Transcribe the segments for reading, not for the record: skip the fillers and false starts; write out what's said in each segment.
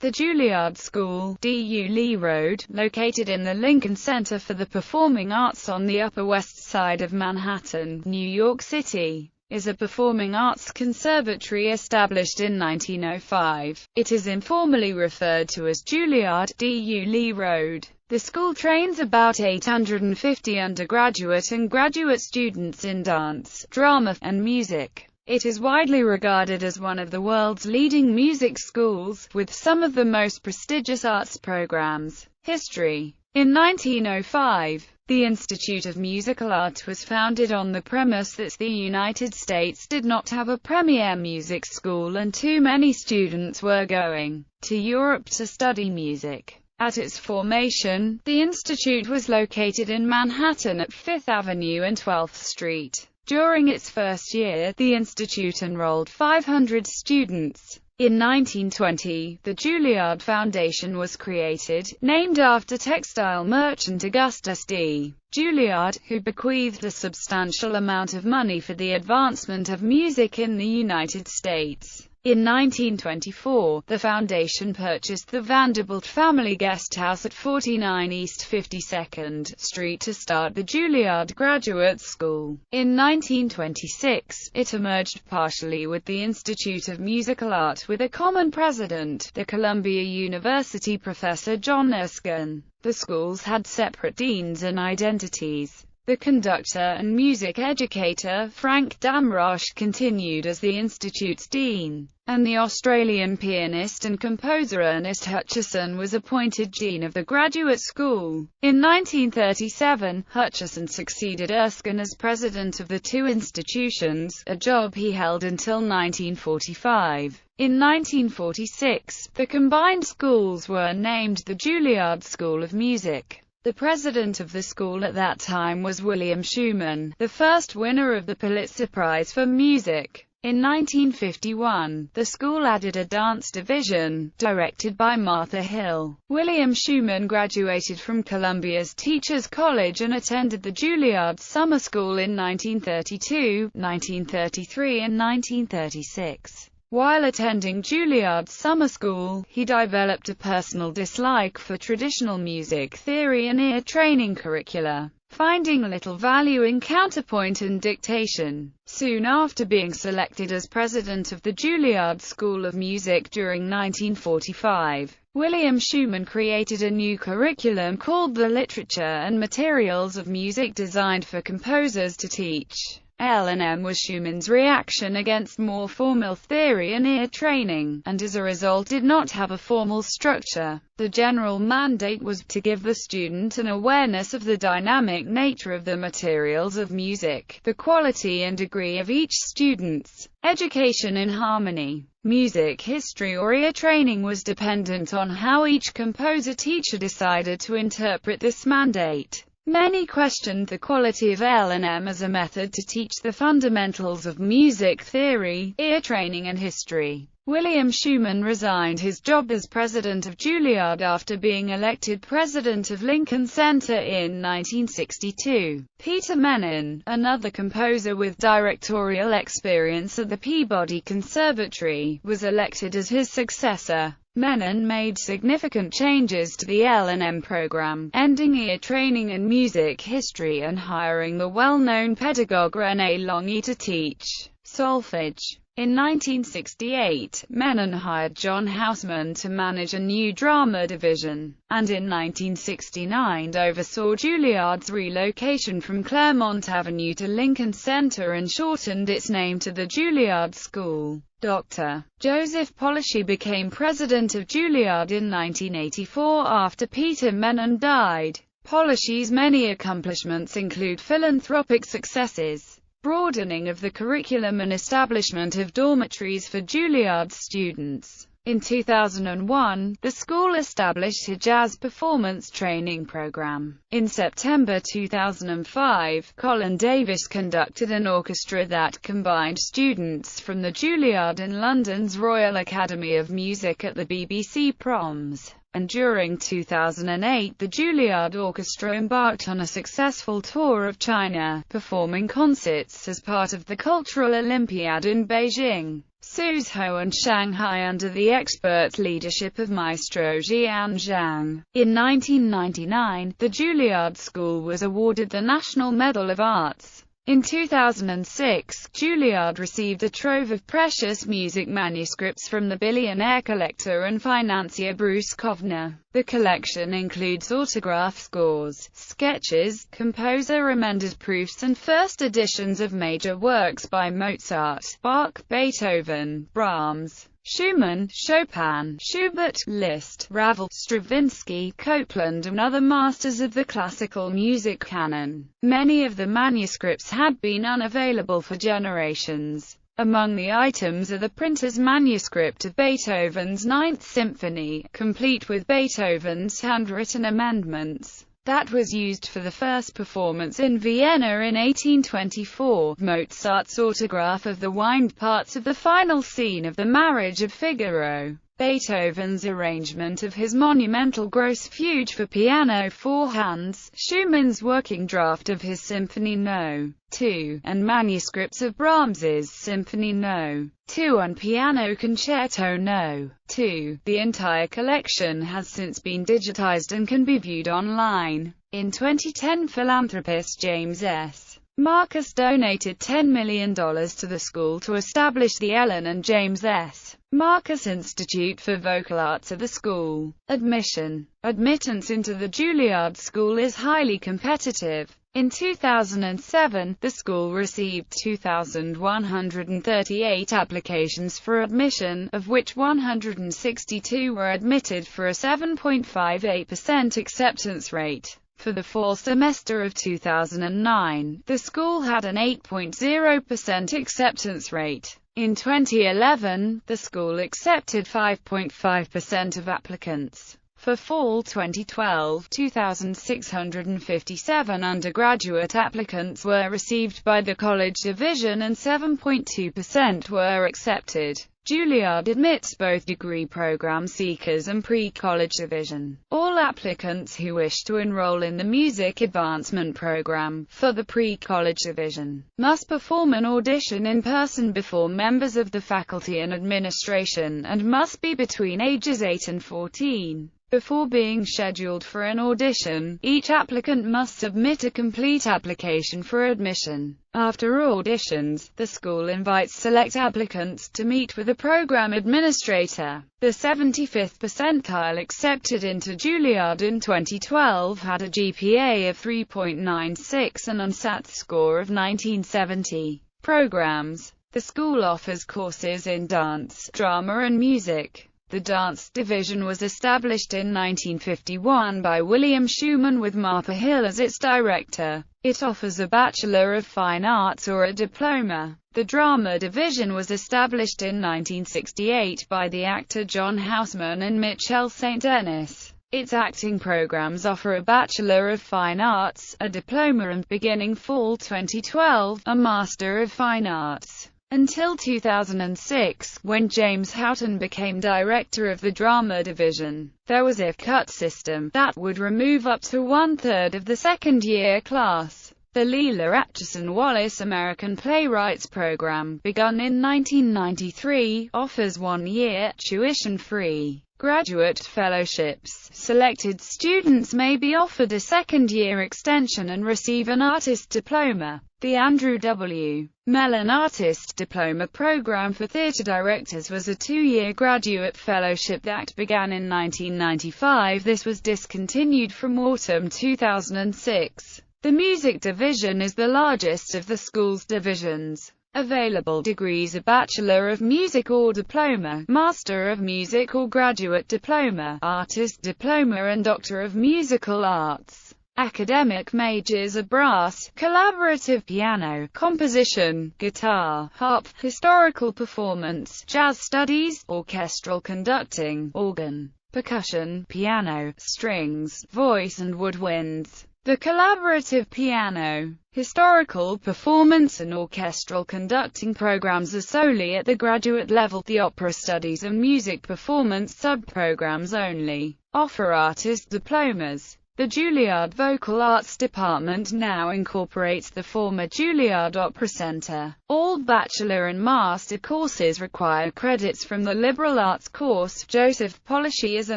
The Juilliard School, DU Lee Road, located in the Lincoln Center for the Performing Arts on the Upper West Side of Manhattan, New York City, is a performing arts conservatory established in 1905. It is informally referred to as Juilliard, DU Lee Road. The school trains about 850 undergraduate and graduate students in dance, drama, and music. It is widely regarded as one of the world's leading music schools, with some of the most prestigious arts programs. History. In 1905, the Institute of Musical Art was founded on the premise that the United States did not have a premier music school and too many students were going to Europe to study music. At its formation, the institute was located in Manhattan at 5th Avenue and 12th Street. During its first year, the institute enrolled 500 students. In 1920, the Juilliard Foundation was created, named after textile merchant Augustus D. Juilliard, who bequeathed a substantial amount of money for the advancement of music in the United States. In 1924, the foundation purchased the Vanderbilt family guest house at 49 East 52nd Street to start the Juilliard Graduate School. In 1926, it emerged partially with the Institute of Musical Art with a common president, the Columbia University professor John Erskine. The schools had separate deans and identities. The conductor and music educator, Frank Damrosch, continued as the institute's dean, and the Australian pianist and composer Ernest Hutchison was appointed dean of the graduate school. In 1937, Hutchison succeeded Erskine as president of the two institutions, a job he held until 1945. In 1946, the combined schools were named the Juilliard School of Music. The president of the school at that time was William Schumann, the first winner of the Pulitzer Prize for Music. In 1951, the school added a dance division, directed by Martha Hill. William Schumann graduated from Columbia's Teachers College and attended the Juilliard Summer School in 1932, 1933 and 1936. While attending Juilliard's summer school, he developed a personal dislike for traditional music theory and ear training curricula, finding little value in counterpoint and dictation. Soon after being selected as president of the Juilliard School of Music during 1945, William Schumann created a new curriculum called the Literature and Materials of Music, designed for composers to teach. L&M was Schumann's reaction against more formal theory and ear training, and as a result did not have a formal structure. The general mandate was to give the student an awareness of the dynamic nature of the materials of music, the quality and degree of each student's education in harmony. Music history or ear training was dependent on how each composer-teacher decided to interpret this mandate. Many questioned the quality of L&M as a method to teach the fundamentals of music theory, ear training and history. William Schumann resigned his job as president of Juilliard after being elected president of Lincoln Center in 1962. Peter Menon, another composer with directorial experience at the Peabody Conservatory, was elected as his successor. Menon made significant changes to the L&M program, ending ear training in music history and hiring the well-known pedagogue René Longy to teach solfege. In 1968, Menon hired John Houseman to manage a new drama division, and in 1969 oversaw Juilliard's relocation from Claremont Avenue to Lincoln Center and shortened its name to the Juilliard School. Dr. Joseph Polachy became president of Juilliard in 1984 after Peter Menon died. Polachy's many accomplishments include philanthropic successes, broadening of the curriculum and establishment of dormitories for Juilliard students. In 2001, the school established a jazz performance training program. In September 2005, Colin Davis conducted an orchestra that combined students from the Juilliard and London's Royal Academy of Music at the BBC Proms. And during 2008 the Juilliard Orchestra embarked on a successful tour of China, performing concerts as part of the Cultural Olympiad in Beijing. Suzhou and Shanghai under the expert leadership of Maestro Jian Zhang. In 1999, the Juilliard School was awarded the National Medal of Arts. In 2006, Juilliard received a trove of precious music manuscripts from the billionaire collector and financier Bruce Kovner. The collection includes autograph scores, sketches, composer-amended proofs and first editions of major works by Mozart, Bach, Beethoven, Brahms, Schumann, Chopin, Schubert, Liszt, Ravel, Stravinsky, Copland and other masters of the classical music canon. Many of the manuscripts had been unavailable for generations. Among the items are the printer's manuscript of Beethoven's Ninth Symphony, complete with Beethoven's handwritten amendments. That was used for the first performance in Vienna in 1824, Mozart's autograph of the wind parts of the final scene of The Marriage of Figaro, Beethoven's arrangement of his monumental Grosse Fuge for piano 4 hands, Schumann's working draft of his Symphony No. 2, and manuscripts of Brahms's Symphony No. 2 and Piano Concerto No. 2. The entire collection has since been digitized and can be viewed online. In 2010, philanthropist James S. Marcus donated $10 million to the school to establish the Ellen and James S. Marcus Institute for Vocal Arts at the school. Admittance into the Juilliard School is highly competitive. In 2007, the school received 2,138 applications for admission, of which 162 were admitted for a 7.58% acceptance rate. For the fall semester of 2009, the school had an 8.0% acceptance rate. In 2011, the school accepted 5.5% of applicants. For fall 2012, 2,657 undergraduate applicants were received by the college division and 7.2% were accepted. Juilliard admits both degree program seekers and pre-college division. All applicants who wish to enroll in the Music Advancement Program for the pre-college division must perform an audition in person before members of the faculty and administration, and must be between ages 8 and 14. Before being scheduled for an audition, each applicant must submit a complete application for admission. After auditions, the school invites select applicants to meet with a program administrator. The 75th percentile accepted into Juilliard in 2012 had a GPA of 3.96 and an UNSAT score of 1970. Programs. The school offers courses in dance, drama and music. The dance division was established in 1951 by William Schumann with Martha Hill as its director. It offers a Bachelor of Fine Arts or a diploma. The drama division was established in 1968 by the actor John Houseman and Michelle St. Denis. Its acting programs offer a Bachelor of Fine Arts, a diploma and, beginning fall 2012, a Master of Fine Arts. Until 2006, when James Houghton became director of the drama division, there was a cut system that would remove up to 1/3 of the second-year class. The Leela Atchison Wallace American Playwrights Program, begun in 1993, offers 1-year, tuition-free graduate fellowships. Selected students may be offered a second-year extension and receive an artist diploma. The Andrew W. Mellon Artist Diploma Program for theatre directors was a 2-year graduate fellowship that began in 1995. This was discontinued from autumn 2006. The music division is the largest of the school's divisions. Available degrees are Bachelor of Music or Diploma, Master of Music or Graduate Diploma, Artist Diploma and Doctor of Musical Arts. Academic majors are brass, collaborative piano, composition, guitar, harp, historical performance, jazz studies, orchestral conducting, organ, percussion, piano, strings, voice and woodwinds. The collaborative piano, historical performance and orchestral conducting programs are solely at the graduate level. The opera studies and music performance sub-programs only offer artist diplomas. The Juilliard Vocal Arts Department now incorporates the former Juilliard Opera Center. All bachelor and master courses require credits from the liberal arts course. Joseph Polishi is a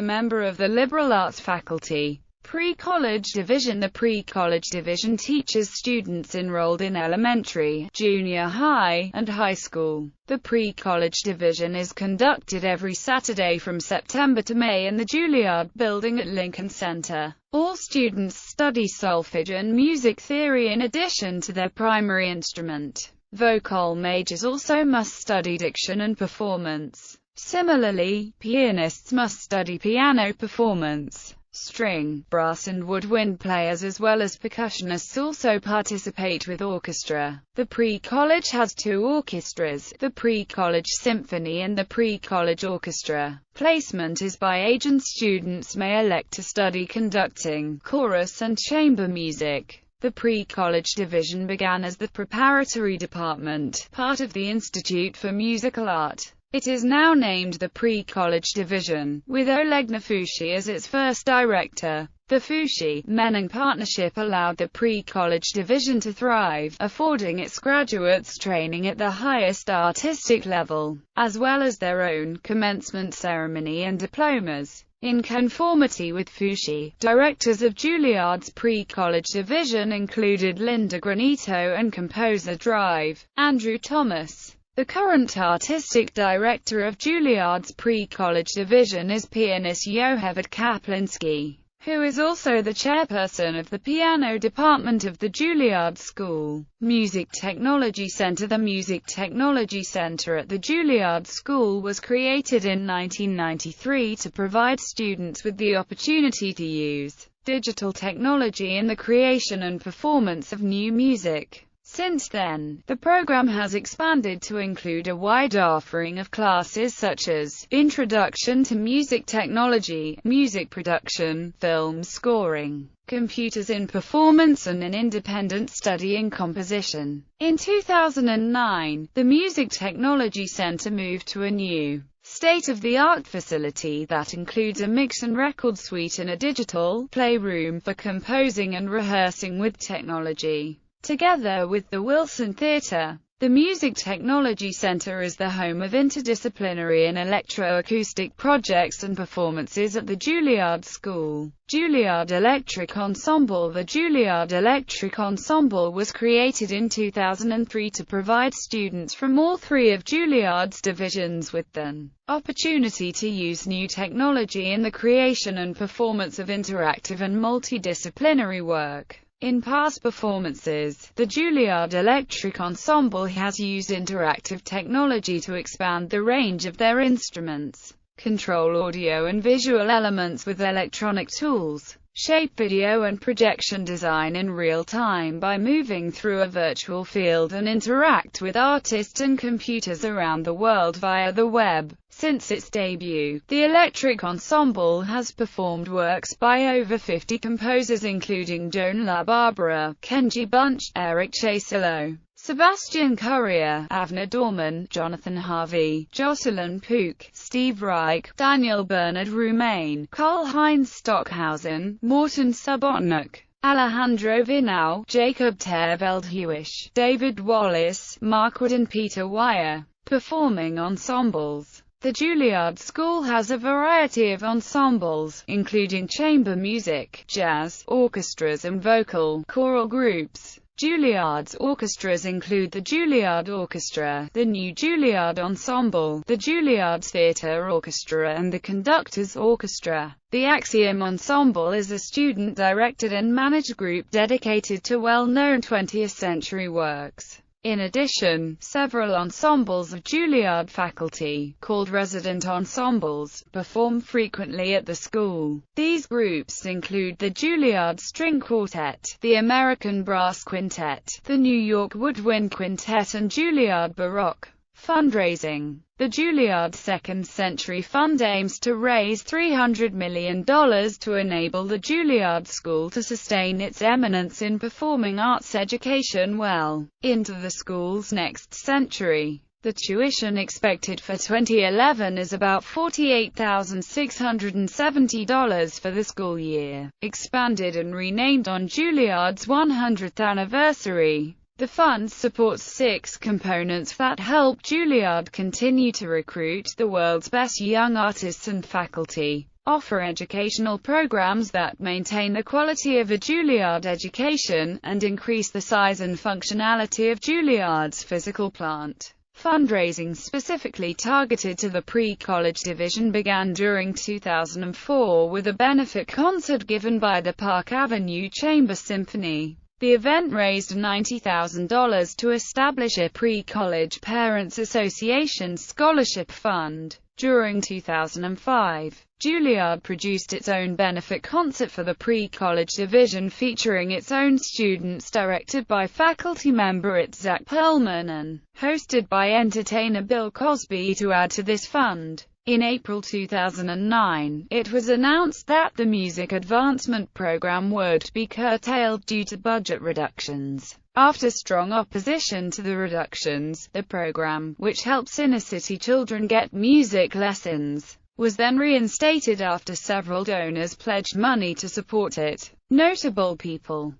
member of the liberal arts faculty. Pre-college division. The pre-college division teaches students enrolled in elementary, junior high, and high school. The pre-college division is conducted every Saturday from September to May in the Juilliard building at Lincoln Center. All students study solfege and music theory in addition to their primary instrument. Vocal majors also must study diction and performance. Similarly, pianists must study piano performance. String, brass and woodwind players as well as percussionists also participate with orchestra. The pre-college has two orchestras, the pre-college symphony and the pre-college orchestra. Placement is by age and students may elect to study conducting, chorus and chamber music. The pre-college division began as the preparatory department, part of the Institute for Musical Art. It is now named the Pre-College Division, with Oleg Nafushi as its first director. The Fushi-Menning partnership allowed the pre-college division to thrive, affording its graduates training at the highest artistic level, as well as their own commencement ceremony and diplomas. In conformity with Fushi, directors of Juilliard's pre-college division included Linda Granito and composer Drive, Andrew Thomas. The current artistic director of Juilliard's pre-college division is pianist Yocheved Kaplinsky, who is also the chairperson of the piano department of the Juilliard School. Music Technology Center. The Music Technology Center at the Juilliard School was created in 1993 to provide students with the opportunity to use digital technology in the creation and performance of new music. Since then, the program has expanded to include a wide offering of classes such as Introduction to Music Technology, Music Production, Film Scoring, Computers in Performance and an Independent Study in Composition. In 2009, the Music Technology Center moved to a new state-of-the-art facility that includes a mix and record suite and a digital playroom for composing and rehearsing with technology. Together with the Wilson Theatre, the Music Technology Center is the home of interdisciplinary and electroacoustic projects and performances at the Juilliard School. Juilliard Electric Ensemble. The Juilliard Electric Ensemble was created in 2003 to provide students from all three of Juilliard's divisions with an opportunity to use new technology in the creation and performance of interactive and multidisciplinary work. In past performances, the Juilliard Electric Ensemble has used interactive technology to expand the range of their instruments, control audio and visual elements with electronic tools, shape video and projection design in real time by moving through a virtual field and interact with artists and computers around the world via the web. Since its debut, the Electric Ensemble has performed works by over 50 composers including Joan LaBarbera, Kenji Bunch, Eric Chasilo, Sebastian Courier, Avner Dorman, Jonathan Harvey, Jocelyn Pook, Steve Reich, Daniel Bernard Roumain, Karl-Heinz Stockhausen, Morten Subotnick, Alejandro Vinau, Jacob Ter-Veldhuis, David Wallace, Mark Wood and Peter Weyer. Performing ensembles. The Juilliard School has a variety of ensembles, including chamber music, jazz, orchestras and vocal, choral groups. Juilliard's orchestras include the Juilliard Orchestra, the New Juilliard Ensemble, the Juilliard Theatre Orchestra and the Conductors Orchestra. The Axiom Ensemble is a student-directed and managed group dedicated to well-known 20th-century works. In addition, several ensembles of Juilliard faculty, called resident ensembles, perform frequently at the school. These groups include the Juilliard String Quartet, the American Brass Quintet, the New York Woodwind Quintet and Juilliard Baroque. Fundraising. The Juilliard Second Century Fund aims to raise $300 million to enable the Juilliard School to sustain its eminence in performing arts education well into the school's next century. The tuition expected for 2011 is about $48,670 for the school year, expanded and renamed on Juilliard's 100th anniversary. The fund supports 6 components that help Juilliard continue to recruit the world's best young artists and faculty, offer educational programs that maintain the quality of a Juilliard education, and increase the size and functionality of Juilliard's physical plant. Fundraising specifically targeted to the pre-college division began during 2004 with a benefit concert given by the Park Avenue Chamber Symphony. The event raised $90,000 to establish a pre-college Parents Association scholarship fund. During 2005, Juilliard produced its own benefit concert for the pre-college division featuring its own students, directed by faculty member Zach Perlman and hosted by entertainer Bill Cosby. To add to this fund, in April 2009, it was announced that the music advancement program would be curtailed due to budget reductions. After strong opposition to the reductions, the program, which helps inner-city children get music lessons, was then reinstated after several donors pledged money to support it. Notable people